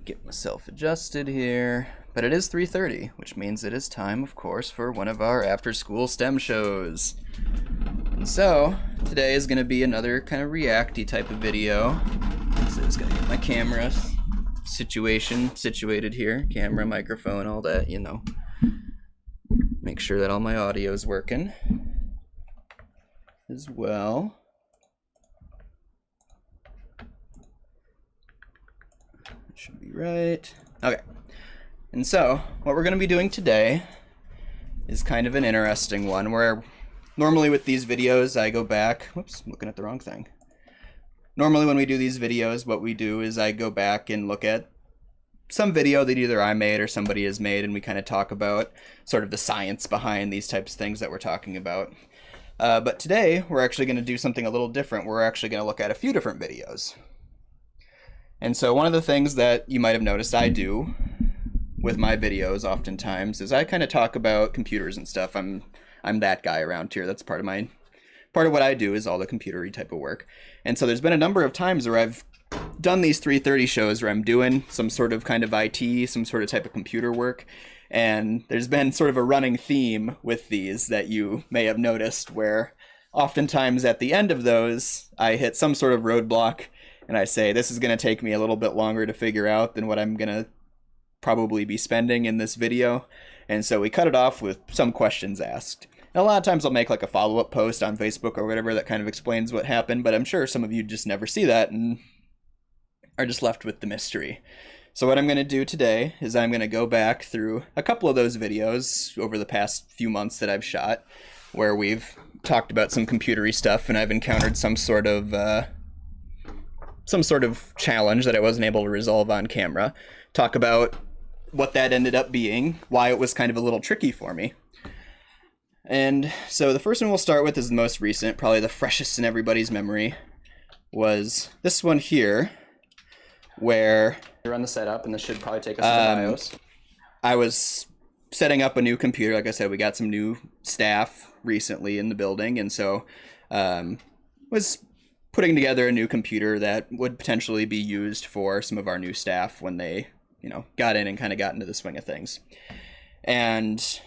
Get myself adjusted here. But it is 3:30, which means it is time, of course, for one of our after-school STEM shows. And so, today is going to be another kind of reacty type of video. So just gonna get my camera situated here. Camera, microphone, all that, you know. Make sure that all my audio is working as well. Should be right. Okay. And so, what we're going to be doing today is kind of an interesting one, where normally with these videos I go back, whoops, I'm looking at the wrong thing. Normally when we do these videos, what we do is I go back and look at some video that either I made or somebody has made, and we kind of talk about sort of the science behind these types of things that we're talking about. But today, we're actually going to do something a little different. We're actually going to look at a few different videos. And so one of the things that you might have noticed I do with my videos oftentimes is I kind of talk about computers and stuff. I'm that guy around here. That's part of what I do is all the computer-y type of work. And so there's been a number of times where I've done these 3:30 shows where I'm doing some sort of kind of IT, some sort of type of computer work. And there's been sort of a running theme with these that you may have noticed, where oftentimes at the end of those, I hit some sort of roadblock and I say, this is going to take me a little bit longer to figure out than what I'm going to probably be spending in this video. And so we cut it off with some questions asked. And a lot of times I'll make like a follow-up post on Facebook or whatever that kind of explains what happened, but I'm sure some of you just never see that and are just left with the mystery. So what I'm going to do today is I'm going to go back through a couple of those videos over the past few months that I've shot, where we've talked about some computery stuff and I've encountered some sort of challenge that I wasn't able to resolve on camera. Talk about what that ended up being, why it was kind of a little tricky for me. And so the first one we'll start with is the most recent, probably the freshest in everybody's memory, was this one here, where run the setup, and this should probably take us to the BIOS. I was setting up a new computer. Like I said, we got some new staff recently in the building, and so was putting together a new computer that would potentially be used for some of our new staff when they, you know, got in and kind of got into the swing of things. And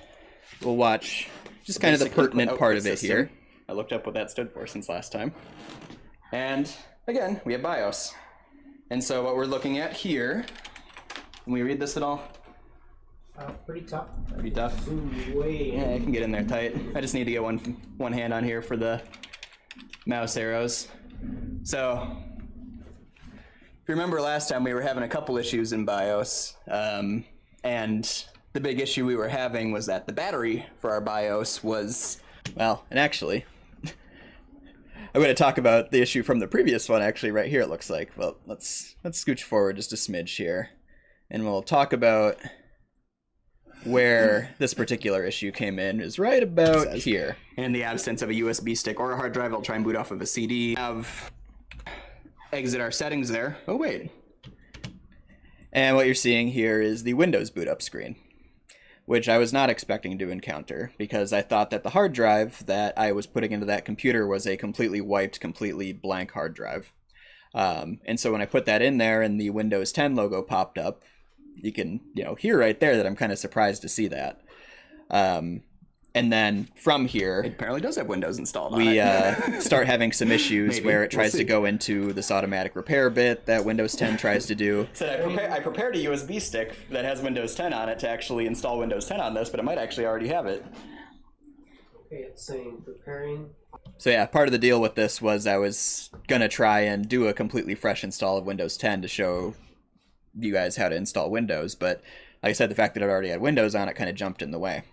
we'll watch just kind of the pertinent part of it here. I looked up what that stood for since last time. And again, we have BIOS. And so what we're looking at here, can we read this at all? Pretty tough. Pretty tough? Yeah, I can get in there tight. I just need to get one hand on here for the mouse arrows. So, if you remember last time, we were having a couple issues in BIOS, and the big issue we were having was that the battery for our BIOS was, well, and actually, I'm going to talk about the issue from the previous one, actually, right here, it looks like. Well, let's scooch forward just a smidge here, and we'll talk about where this particular issue came in, is right about here. In the absence of a USB stick or a hard drive, I'll try and boot off of a CD. Exit our settings there. Oh, wait. And what you're seeing here is the Windows boot up screen, which I was not expecting to encounter, because I thought that the hard drive that I was putting into that computer was a completely wiped, completely blank hard drive. And so when I put that in there and the Windows 10 logo popped up, you can, hear right there that I'm kind of surprised to see that. And then from here, it apparently does have Windows installed on it. We start having some issues where it tries to go into this automatic repair bit that Windows 10 tries to do. So I prepared a USB stick that has Windows 10 on it to actually install Windows 10 on this, but it might actually already have it. Okay, it's saying preparing. So yeah, part of the deal with this was I was going to try and do a completely fresh install of Windows 10 to show you guys how to install Windows, but like I said, the fact that it already had Windows on it kind of jumped in the way.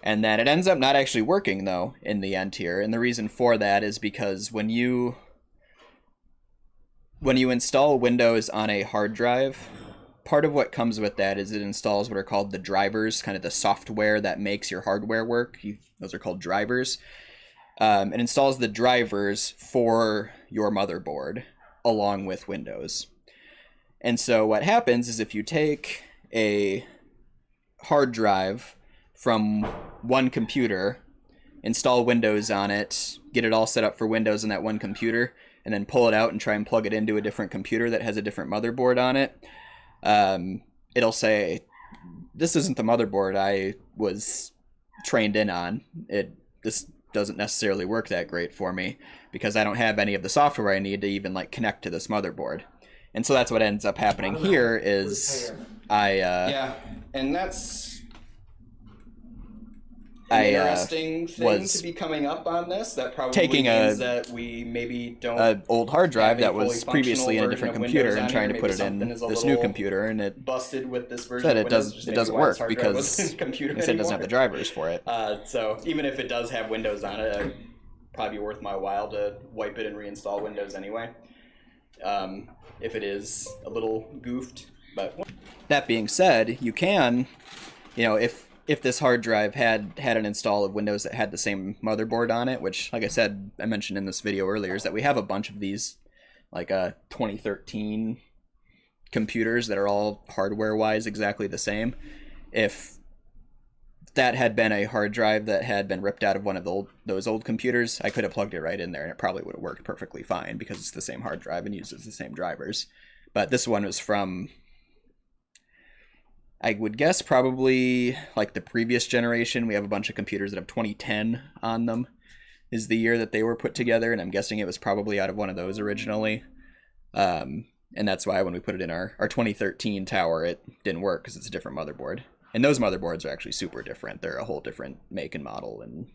And then it ends up not actually working, though, in the end here. And the reason for that is because when you install Windows on a hard drive, part of what comes with that is it installs what are called the drivers, kind of the software that makes your hardware work. Those are called drivers. It installs the drivers for your motherboard along with Windows. And so what happens is if you take a hard drive from one computer, install Windows on it, get it all set up for Windows on that one computer, and then pull it out and try and plug it into a different computer that has a different motherboard on it, it'll say, this isn't the motherboard I was trained in on. This doesn't necessarily work that great for me because I don't have any of the software I need to even like connect to this motherboard. And so that's what ends up happening here is yeah, and that's an interesting thing to be coming up on this. That probably taking means that we maybe don't an old hard drive have a that was fully previously in a functional different version of computer Windows and on trying here. to put Maybe it in something is a this new little computer, and it busted with this version said of it Windows, doesn't work because it doesn't have the drivers for it. So even if it does have Windows on it, it'd probably be worth my while to wipe it and reinstall Windows anyway. If it is a little goofed, but That being said, you can, if this hard drive had an install of Windows that had the same motherboard on it, which, like I said, I mentioned in this video earlier, is that we have a bunch of these, like 2013 computers that are all hardware-wise exactly the same. If that had been a hard drive that had been ripped out of one of those old computers, I could have plugged it right in there, and it probably would have worked perfectly fine because it's the same hard drive and uses the same drivers. But this one was from, I would guess, probably like the previous generation. We have a bunch of computers that have 2010 on them is the year that they were put together, and I'm guessing it was probably out of one of those originally. And that's why when we put it in our 2013 tower, it didn't work because it's a different motherboard. And those motherboards are actually super different. They're a whole different make and model and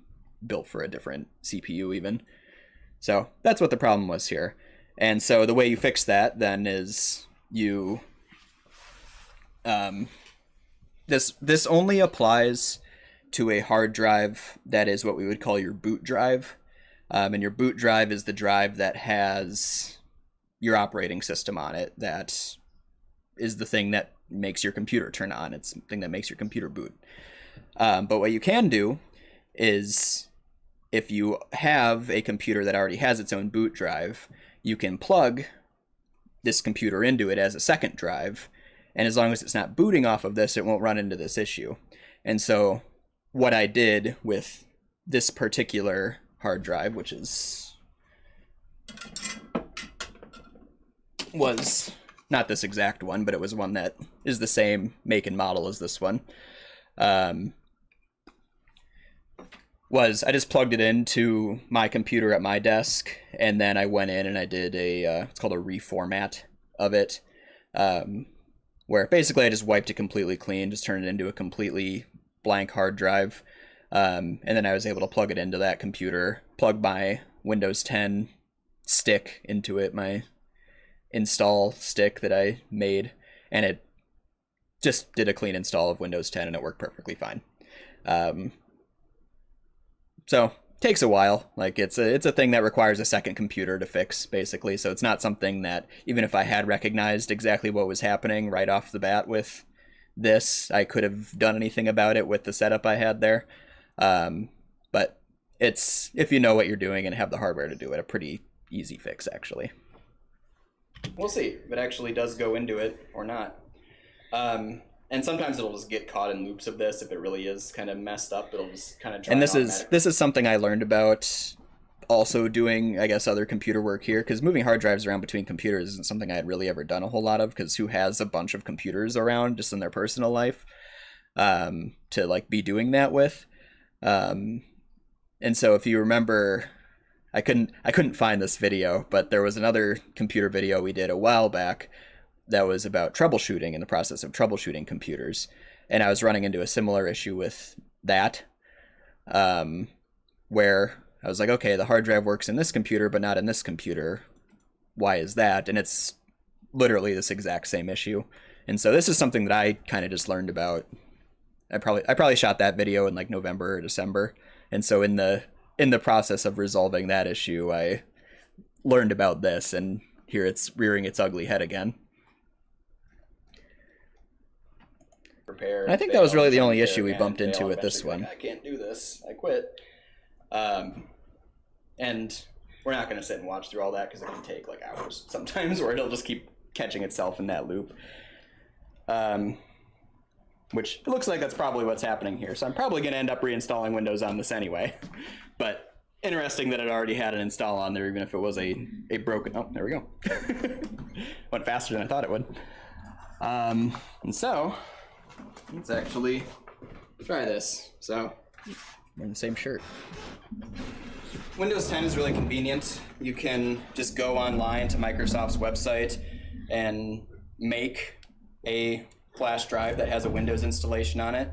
built for a different CPU even. So that's what the problem was here. And so the way you fix that then is you... This only applies to a hard drive that is what we would call your boot drive. And your boot drive is the drive that has your operating system on it. That is the thing that makes your computer turn on. It's the thing that makes your computer boot. But what you can do is, if you have a computer that already has its own boot drive, you can plug this computer into it as a second drive. And as long as it's not booting off of this, it won't run into this issue. And so what I did with this particular hard drive, which was not this exact one, but it was one that is the same make and model as this one, was I just plugged it into my computer at my desk, and then I went in and I did it's called a reformat of it, where basically I just wiped it completely clean, just turned it into a completely blank hard drive, and then I was able to plug it into that computer, plug my Windows 10 stick into it, my install stick that I made, and it just did a clean install of Windows 10, and it worked perfectly fine. So takes a while. Like it's a thing that requires a second computer to fix, basically. So it's not something that, even if I had recognized exactly what was happening right off the bat with this, I could have done anything about it with the setup I had there. But it's, if you know what you're doing and have the hardware to do it, a pretty easy fix, actually. We'll see if it actually does go into it or not. And sometimes it'll just get caught in loops of this. If it really is kind of messed up, it'll just kind of try. And this is something I learned about also doing, I guess, other computer work here, because moving hard drives around between computers isn't something I had really ever done a whole lot of, because who has a bunch of computers around just in their personal life to like be doing that with? And so if you remember, I couldn't find this video, but there was another computer video we did a while back that was about troubleshooting, in the process of troubleshooting computers. And I was running into a similar issue with that, where I was like, okay, the hard drive works in this computer, but not in this computer. Why is that? And it's literally this exact same issue. And so this is something that I kind of just learned about. I probably shot that video in like November or December. And so in the process of resolving that issue, I learned about this, and here it's rearing its ugly head again. Prepare. I think that was really the only issue we bumped into with this one. Like, I can't do this. I quit. And we're not going to sit and watch through all that, because it can take like hours sometimes, or it'll just keep catching itself in that loop. Which it looks like that's probably what's happening here. So I'm probably going to end up reinstalling Windows on this anyway. But interesting that it already had an install on there, even if it was a broken... Oh, there we go. Went faster than I thought it would. And so, let's actually try this. So, we're in the same shirt. Windows 10 is really convenient. You can just go online to Microsoft's website and make a flash drive that has a Windows installation on it.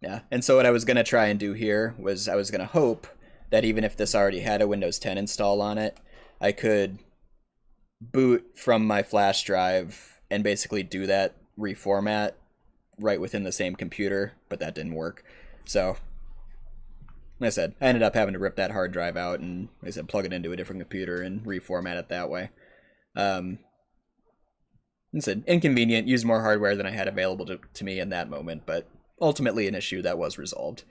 Yeah, and so what I was going to try and do here was I was going to hope that even if this already had a Windows 10 install on it, I could boot from my flash drive and basically do that reformat right within the same computer, but that didn't work. So, like I said, I ended up having to rip that hard drive out and, like I said, plug it into a different computer and reformat it that way. It's inconvenient, used more hardware than I had available to me in that moment, but ultimately an issue that was resolved,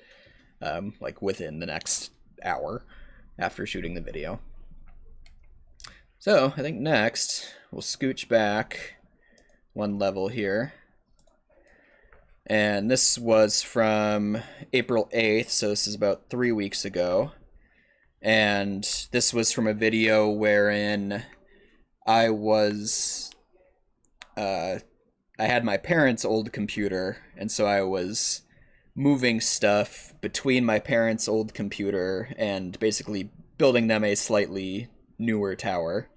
like within the next hour after shooting the video. So I think next we'll scooch back one level here. And this was from April 8th, so this is about 3 weeks ago. And this was from a video wherein I had my parents' old computer, and so I was moving stuff between my parents' old computer and basically building them a slightly newer tower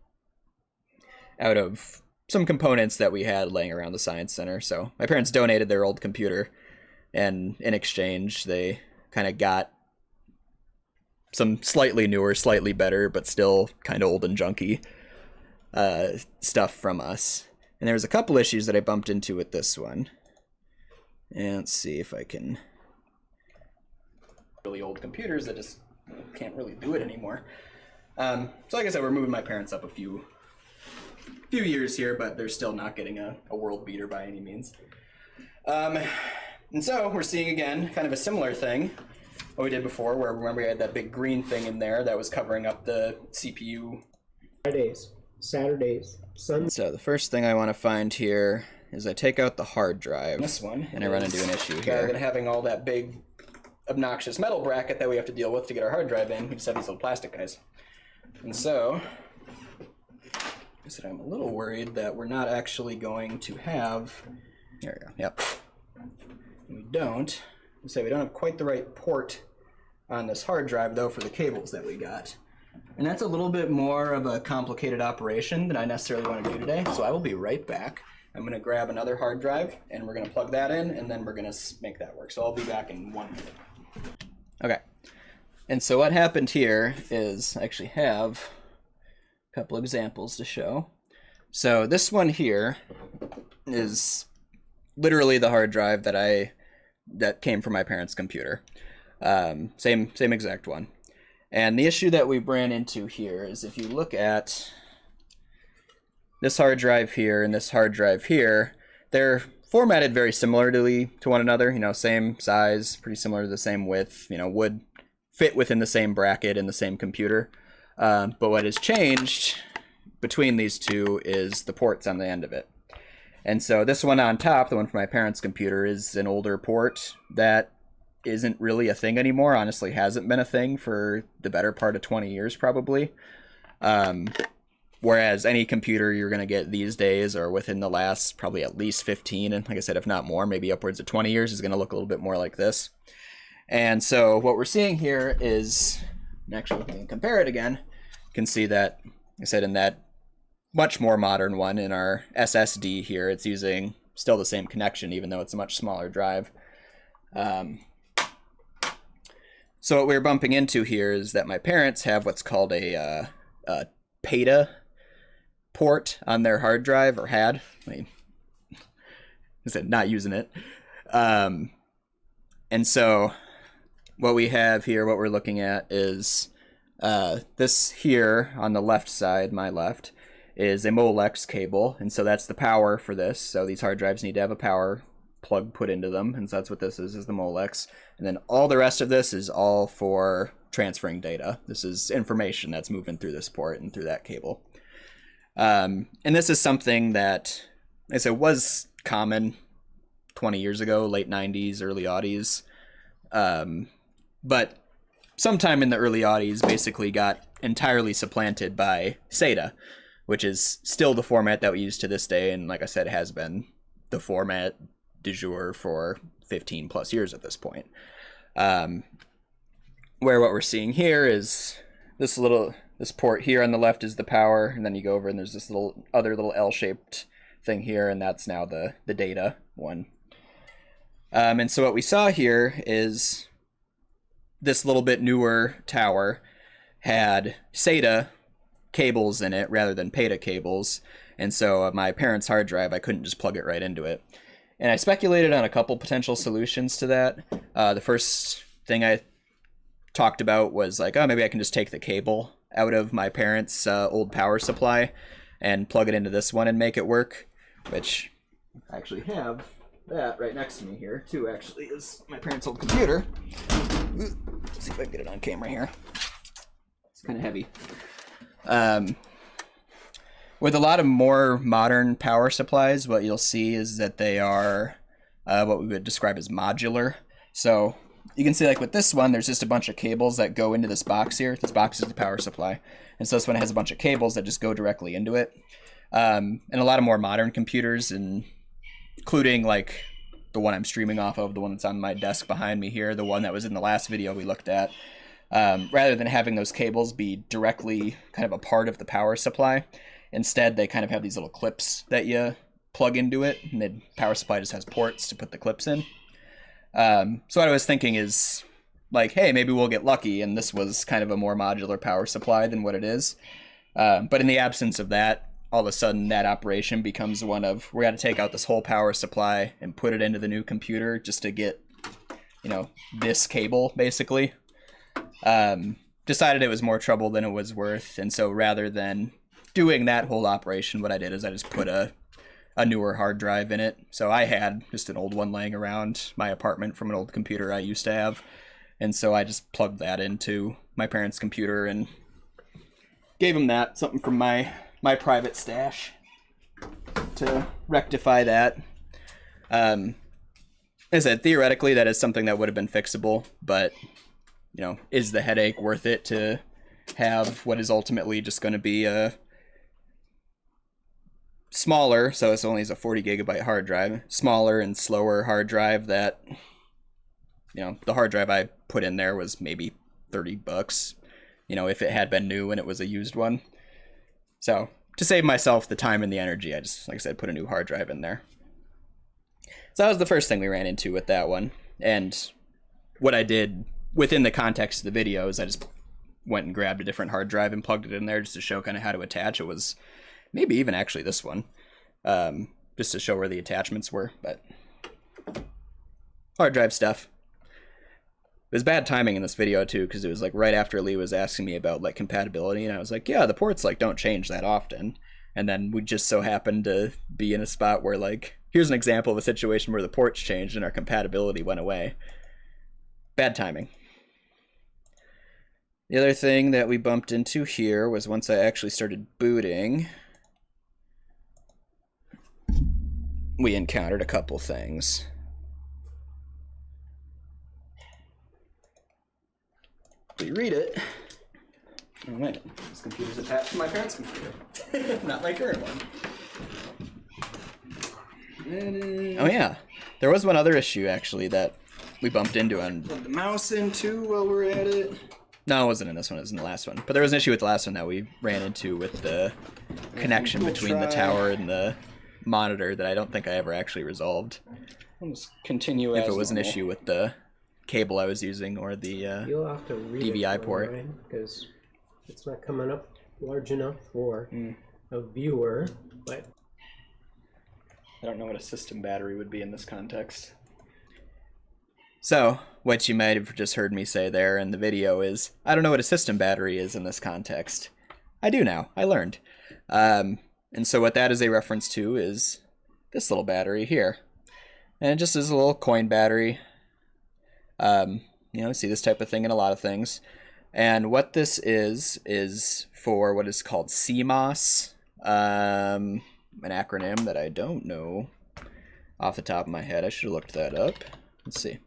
out of some components that we had laying around the Science Center. So my parents donated their old computer, and in exchange they kind of got some slightly newer, slightly better, but still kind of old and junky stuff from us. And there was a couple issues that I bumped into with this one. And let's see if I can... Really old computers that just can't really do it anymore. So like I said, we're moving my parents up a few years here, but they're still not getting a world beater by any means. And so we're seeing again kind of a similar thing what we did before, where remember we had that big green thing in there that was covering up the CPU. Fridays, Saturdays, Sundays. So the first thing I want to find here is I take out the hard drive. This one. And I run into an issue here. Rather than having all that big obnoxious metal bracket that we have to deal with to get our hard drive in, we just have these little plastic guys. And so I said I'm a little worried that we're not actually going to have... There we go. Yep. We don't. So we don't have quite the right port on this hard drive, though, for the cables that we got. And that's a little bit more of a complicated operation than I necessarily want to do today, so I will be right back. I'm going to grab another hard drive, and we're going to plug that in, and then we're going to make that work. So I'll be back in 1 minute. Okay. And so what happened here is I actually have a couple examples to show. So this one here is literally the hard drive that came from my parents' computer. Same exact one. And the issue that we ran into here is if you look at this hard drive here and this hard drive here, they're formatted very similarly to one another, same size, pretty similar to the same width, would fit within the same bracket in the same computer. But what has changed between these two is the ports on the end of it. And so this one on top, the one from my parents' computer, is an older port that isn't really a thing anymore. Honestly, hasn't been a thing for the better part of 20 years probably. Whereas any computer you're going to get these days, or within the last probably at least 15, and like I said, if not more, maybe upwards of 20 years, is going to look a little bit more like this. And so what we're seeing here is, actually we can compare it again, you can see that, like I said, in that much more modern one, in our SSD here, it's using still the same connection, even though it's a much smaller drive. So what we're bumping into here is that my parents have what's called a PATA port on their hard drive, or had. I said not using it. And so what we have here, what we're looking at is this here on the left side, my left, is a Molex cable, and so that's the power for this. So these hard drives need to have a power plug put into them, and so that's what this is the Molex. And then all the rest of this is all for transferring data. This is information that's moving through this port and through that cable. And this is something that, like I said, was common 20 years ago, late 90s, early aughties. But sometime in the early aughties basically got entirely supplanted by SATA, which is still the format that we use to this day, and like I said, has been the format du jour for 15 plus years at this point. Where what we're seeing here is this port here on the left is the power, and then you go over and there's this other little L-shaped thing here, and that's now the data one. And so what we saw here is this little bit newer tower had SATA cables in it rather than PATA cables, and so my parents' hard drive, I couldn't just plug it right into it. And I speculated on a couple potential solutions to that. The first thing I talked about was like, oh, maybe I can just take the cable out of my parents' old power supply and plug it into this one and make it work, which I actually have that right next to me here too. Actually, is my parents' old computer. Let's see if I can get it on camera here. It's kind of heavy. With a lot of more modern power supplies, what you'll see is that they are what we would describe as modular. So you can see like with this one, there's just a bunch of cables that go into this box here. This box is the power supply. And so this one has a bunch of cables that just go directly into it. And a lot of more modern computers, and including like the one I'm streaming off of, the one that's on my desk behind me here, the one that was in the last video we looked at, rather than having those cables be directly kind of a part of the power supply, instead they kind of have these little clips that you plug into it, and the power supply just has ports to put the clips in. So what I was thinking is like, hey, maybe we'll get lucky, and this was kind of a more modular power supply than what it is. But in the absence of that, all of a sudden that operation becomes one of, we got to take out this whole power supply and put it into the new computer just to get, you know, this cable basically. Decided it was more trouble than it was worth, and so rather than doing that whole operation, what I did is I just put a newer hard drive in it. So I had just an old one laying around my apartment from an old computer I used to have, and so I just plugged that into my parents' computer and gave them that, something from my private stash to rectify that. As I said, theoretically that is something that would have been fixable, but you know, is the headache worth it to have what is ultimately just going to be a smaller, so it's only a 40 gigabyte hard drive, smaller and slower hard drive that, you know, the hard drive I put in there was maybe $30, you know, if it had been new and it was a used one. So to save myself the time and the energy, I just, like I said, put a new hard drive in there. So that was the first thing we ran into with that one. And what I did within the context of the video is I just went and grabbed a different hard drive and plugged it in there just to show kind of how to attach. It was maybe even actually this one, just to show where the attachments were, but hard drive stuff. It was bad timing in this video too, because it was like right after Lee was asking me about like compatibility, and I was like, yeah, the ports like don't change that often. And then we just so happened to be in a spot where like, here's an example of a situation where the ports changed and our compatibility went away. Bad timing. The other thing that we bumped into here was once I actually started booting, we encountered a couple things. We read it. Oh wait, this computer's attached to my parents' computer, not my current one. Oh yeah, there was one other issue actually that we bumped into on. Plug the mouse in too while we're at it. No, it wasn't in this one, it was in the last one. But there was an issue with the last one that we ran into with the connection between the tower and the monitor that I don't think I ever actually resolved. I'll just continue if it was an issue with the cable I was using or the You'll have to read DVI it port. because it's not coming up large enough for a viewer, but I don't know what a system battery would be in this context. So, what you might have just heard me say there in the video is, I don't know what a system battery is in this context. I do now. I learned. And so what that is a reference to is this little battery here. And it just is a little coin battery. You know, see this type of thing in a lot of things. And what this is for what is called CMOS, an acronym that I don't know off the top of my head. I should have looked that up. Let's see.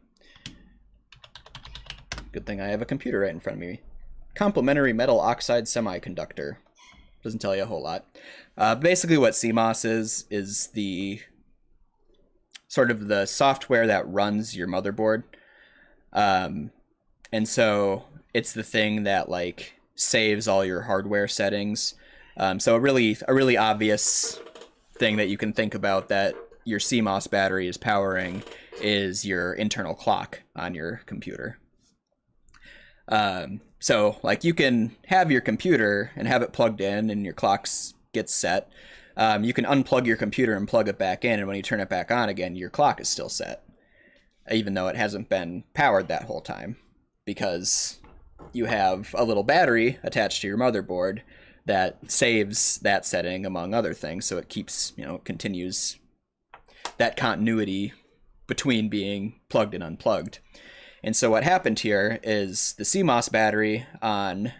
Good thing I have a computer right in front of me. Complementary metal oxide semiconductor. doesn't tell you a whole lot. Basically what CMOS is the sort of the software that runs your motherboard. And so it's the thing that like saves all your hardware settings. So a really obvious thing that you can think about that your CMOS battery is powering is your internal clock on your computer. So like you can have your computer and have it plugged in and your clock gets set. You can unplug your computer and plug it back in, and when you turn it back on again, your clock is still set, even though it hasn't been powered that whole time, because you have a little battery attached to your motherboard that saves that setting among other things, so it keeps, continues that continuity between being plugged and unplugged. And so what happened here is the CMOS battery on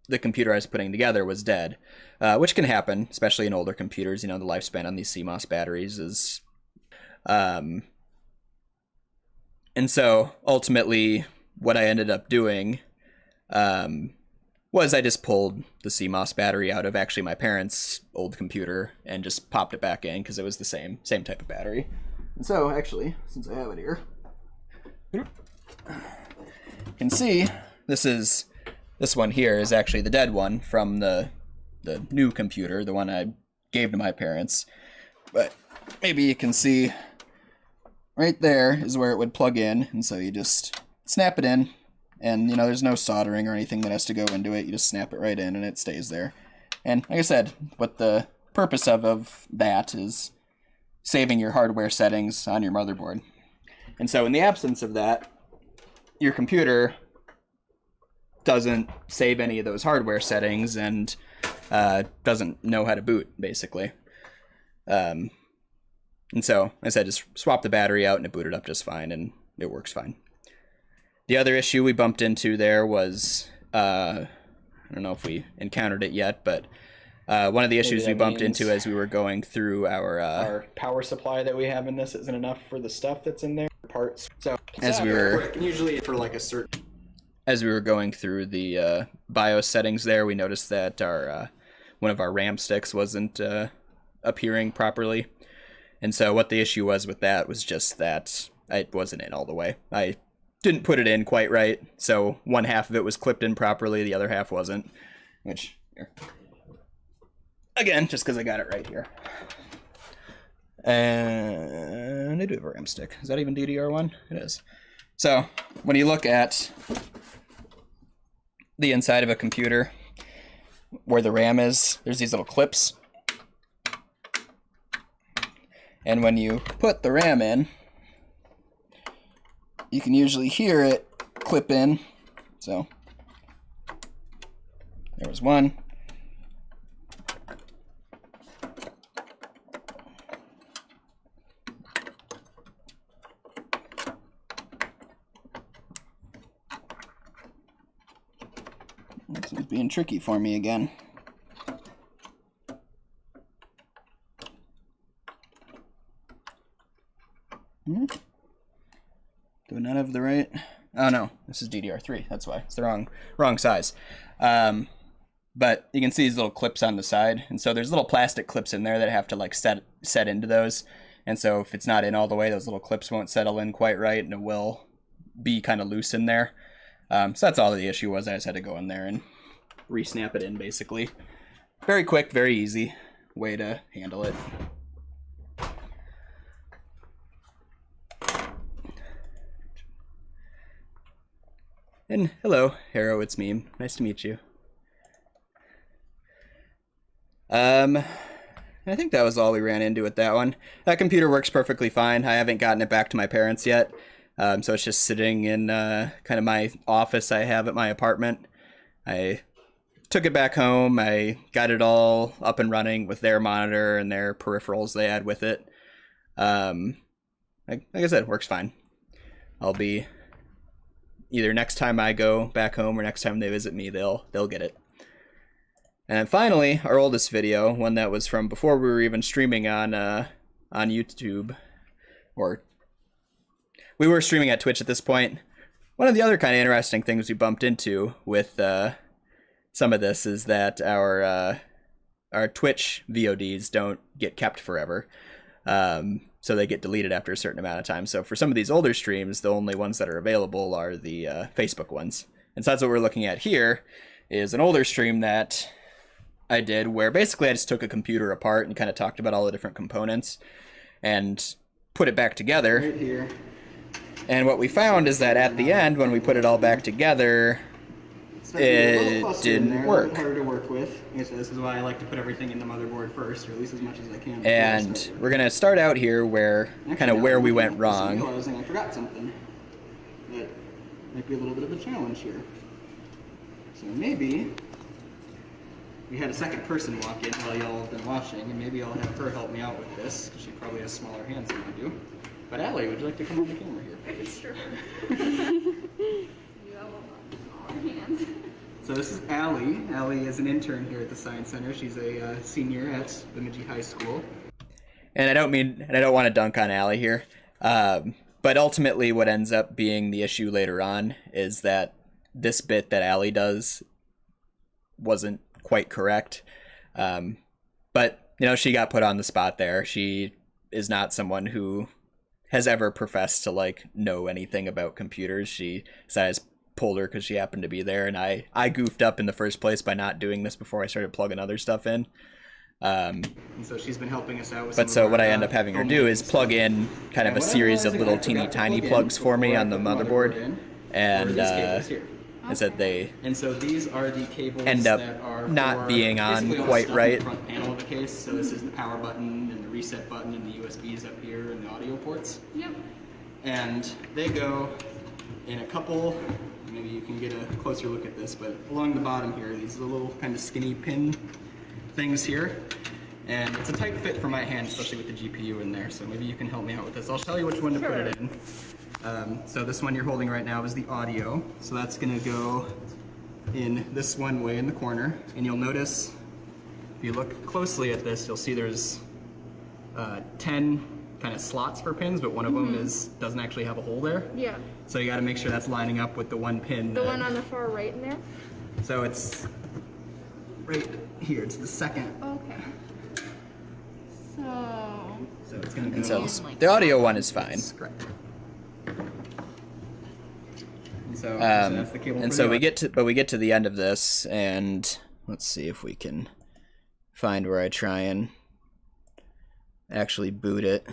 the computer I was putting together was dead, which can happen, especially in older computers. The lifespan on these CMOS batteries is... And so ultimately what I ended up doing was I just pulled the CMOS battery out of actually my parents' old computer and just popped it back in because it was the same type of battery. And so actually, since I have it here, you can see this one here is actually the dead one from the new computer, the one I gave to my parents. But maybe you can see right there is where it would plug in, and so you just snap it in, and there's no soldering or anything that has to go into it. You just snap it right in and it stays there. And like I said, what the purpose of that is saving your hardware settings on your motherboard. And so in the absence of that, your computer doesn't save any of those hardware settings and doesn't know how to boot, basically. And so, as I said, just swap the battery out and it booted up just fine, and it works fine. The other issue we bumped into there was, I don't know if we encountered it yet, but one of the issues we bumped into as we were going through our power supply that we have in this isn't enough for the stuff that's in there, parts. So as we were usually for like a certain... As we were going through the BIOS settings there, we noticed that our one of our RAM sticks wasn't appearing properly. And so what the issue was with that was just that it wasn't in all the way. I didn't put it in quite right, so one half of it was clipped in properly, the other half wasn't. Which, here. Again, just because I got it right here. And I do have a RAM stick. Is that even DDR1? It is. So, when you look at the inside of a computer, where the RAM is, there's these little clips. And when you put the RAM in, you can usually hear it clip in. So, there was one. This is being tricky for me again. Do I not have the right? Oh no, this is DDR3. That's why it's the wrong size. But you can see these little clips on the side, and so there's little plastic clips in there that have to like set into those. And so if it's not in all the way, those little clips won't settle in quite right, and it will be kind of loose in there. So that's all the issue was. I just had to go in there and re-snap it in, basically. Very quick, very easy way to handle it. And hello, Harrow, it's me. Nice to meet you. I think that was all we ran into with that one. That computer works perfectly fine. I haven't gotten it back to my parents yet. So it's just sitting in kind of my office I have at my apartment. I took it back home. I got it all up and running with their monitor and their peripherals they had with it. Like I said, it works fine. I'll be either next time I go back home or next time they visit me, they'll get it. And then finally, our oldest video, one that was from before we were even streaming on YouTube, or we were streaming at Twitch at this point. One of the other kind of interesting things we bumped into with some of this is that our Twitch VODs don't get kept forever. So they get deleted after a certain amount of time. So for some of these older streams, the only ones that are available are the Facebook ones. And so that's what we're looking at here, is an older stream that I did where basically I just took a computer apart and kind of talked about all the different components and put it back together. Right here. And what we found is that at the end, when we put it all back together, it didn't work. Harder to work with. So this is why I like to put everything in the motherboard first, or at least as much as I can. And we're gonna start out here where where we went wrong. I forgot something that might be a little bit of a challenge here. So maybe we had a second person walk in while y'all have been watching, and maybe I'll have her help me out with this, because she probably has smaller hands than I do. But Allie, would you like to come on the camera here? Sure. You have a lot of smaller hands. So this is Allie. Allie is an intern here at the Science Center. She's a senior at Bemidji High School. And I don't want to dunk on Allie here, but ultimately what ends up being the issue later on is that this bit that Allie does wasn't quite correct. But, you know, she got put on the spot there. She is not someone who has ever professed to, like, know anything about computers. She said I just pulled her because she happened to be there, and I goofed up in the first place by not doing this before I started plugging other stuff in. And so she's been helping us out with but so what I end up having her do is plug in kind of a series of little teeny tiny plugs for me on the motherboard, and said they and so these are the cables end up that are not being on quite right. The front panel of the case. So this is the power button and the reset button and the USBs up here and the audio ports. Yep. And they go in a couple. Maybe you can get a closer look at this, but along the bottom here, these are the little kind of skinny pin things here. And it's a tight fit for my hand, especially with the GPU in there, so maybe you can help me out with this. I'll tell you which one to put it in. So this one you're holding right now is the audio. So that's gonna go in this one way in the corner. And you'll notice, if you look closely at this, you'll see there's 10 kind of slots for pins, but one of them doesn't actually have a hole there. Yeah. So you gotta make sure that's lining up with the one pin. The one on the far right in there? So it's right here, it's the second. Okay. So it's gonna go. And so the audio one is fine. Correct. So that's the cable. And so we get to the end of this, and let's see if we can find where I try and actually boot it.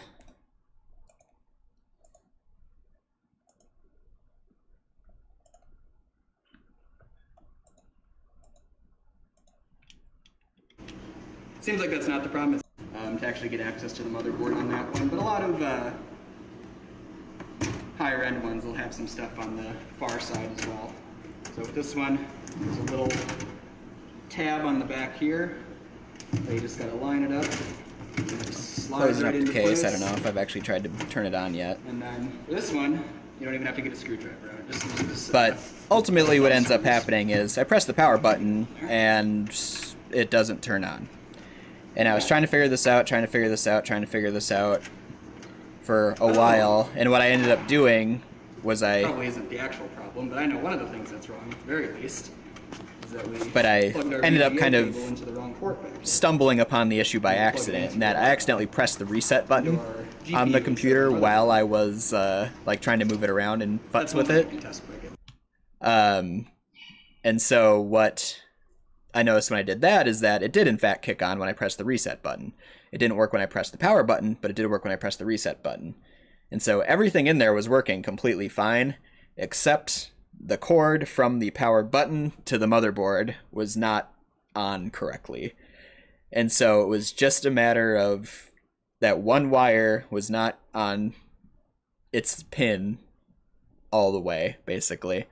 Seems like that's not the problem. To actually get access to the motherboard on that one, but a lot of higher end ones will have some stuff on the far side as well. So with this one, there's a little tab on the back here. So you just gotta line it up. Closing up the case. I don't know if I've actually tried to turn it on yet. And then for this one, you don't even have to get a screwdriver out. Just but ultimately what ends up happening is I press the power button and it doesn't turn on. And I was trying to figure this out for a while, and what I ended up doing was probably isn't the actual problem, but I know one of the things that's wrong, at the very least, is that we ended up kind of into the wrong port back here. stumbling upon the issue by accident, and that I accidentally pressed the reset button on the computer while I was like trying to move it around and futz with it. And so what I noticed when I did that is that it did in fact kick on when I pressed the reset button. It didn't work when I pressed the power button, but it did work when I pressed the reset button. And so everything in there was working completely fine, except the cord from the power button to the motherboard was not on correctly. And so it was just a matter of that one wire was not on its pin all the way, basically.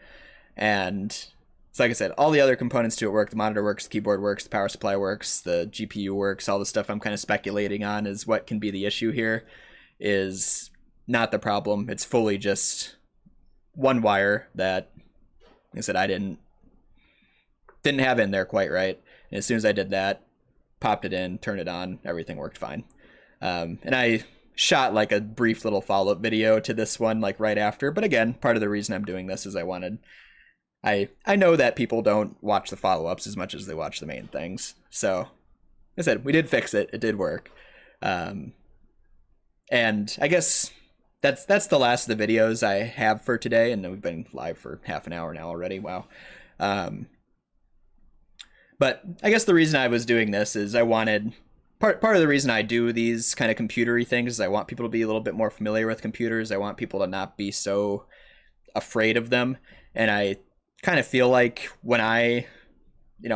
And so like I said, all the other components to it work. The monitor works, the keyboard works, the power supply works, the GPU works. All the stuff I'm kind of speculating on is what can be the issue here is not the problem. It's fully just one wire that, like I said, I didn't have in there quite right. And as soon as I did that, popped it in, turned it on, everything worked fine. And I shot like a brief little follow-up video to this one like right after. But again, part of the reason I'm doing this is I wanted I know that people don't watch the follow-ups as much as they watch the main things. So, like I said, we did fix it. It did work. And I guess that's the last of the videos I have for today. And we've been live for half an hour now already. Wow. But I guess the reason I was doing this is I wanted... Part of the reason I do these kind of computery things is I want people to be a little bit more familiar with computers. I want people to not be so afraid of them. And I kind of feel like when I,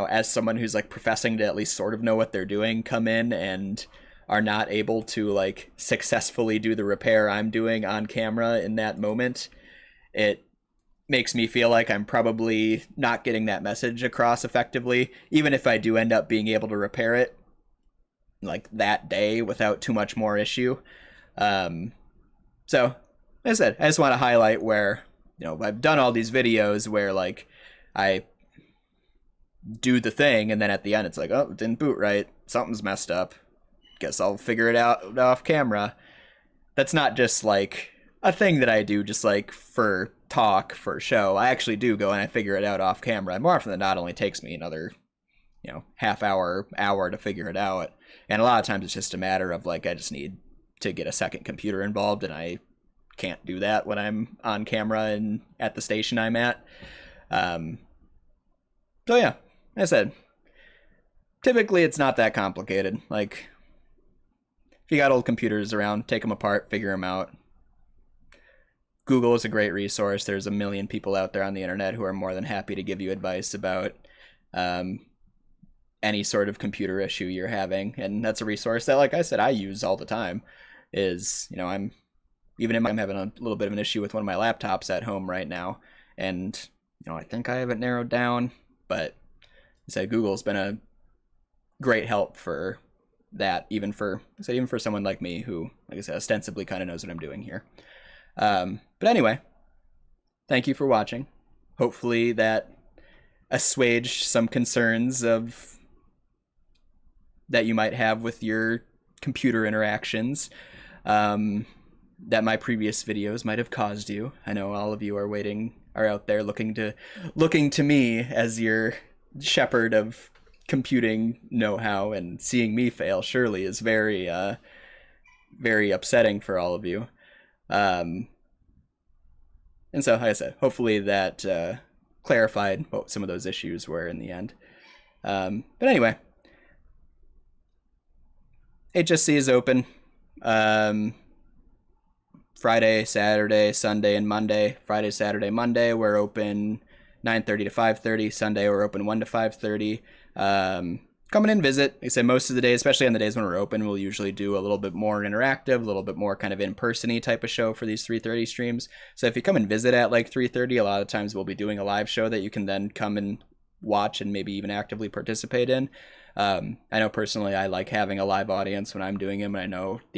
as someone who's like professing to at least sort of know what they're doing, come in and are not able to like successfully do the repair I'm doing on camera in that moment, it makes me feel like I'm probably not getting that message across effectively, even if I do end up being able to repair it like that day without too much more issue. So like I said, I just want to highlight where, I've done all these videos where like I do the thing and then at the end it's like, oh, it didn't boot right. Something's messed up. Guess I'll figure it out off camera. That's not just like a thing that I do just like for talk, for show. I actually do go and I figure it out off camera. More often than not, it only takes me another, half hour to figure it out. And a lot of times it's just a matter of like, I just need to get a second computer involved and I can't do that when I'm on camera and at the station I'm at. So yeah, like I said, typically it's not that complicated. Like if you got old computers around, take them apart, figure them out. Google is a great resource. There's a million people out there on the internet who are more than happy to give you advice about any sort of computer issue you're having. And that's a resource that, like I said, I use all the time. Is, I'm having a little bit of an issue with one of my laptops at home right now. And, I think I have it narrowed down, but I said Google's been a great help for that, even for someone like me who, like I said, ostensibly kind of knows what I'm doing here. But anyway, thank you for watching. Hopefully that assuaged some concerns that you might have with your computer interactions that my previous videos might have caused you. I know all of you are out there looking to me as your shepherd of computing know-how, and seeing me fail surely is very very upsetting for all of you. And so, like I said, hopefully that clarified what some of those issues were in the end. But anyway, HSC is open Friday, Saturday, Sunday, and Monday. Friday, Saturday, Monday, we're open 9:30 to 5:30. Sunday, we're open 1 to 5:30. Come in and visit. Like I said, most of the days, especially on the days when we're open, we'll usually do a little bit more interactive, a little bit more kind of in-person-y type of show for these 3:30 streams. So if you come and visit at like 3:30, a lot of times we'll be doing a live show that you can then come and watch and maybe even actively participate in. I know personally I like having a live audience when I'm doing them, and I know the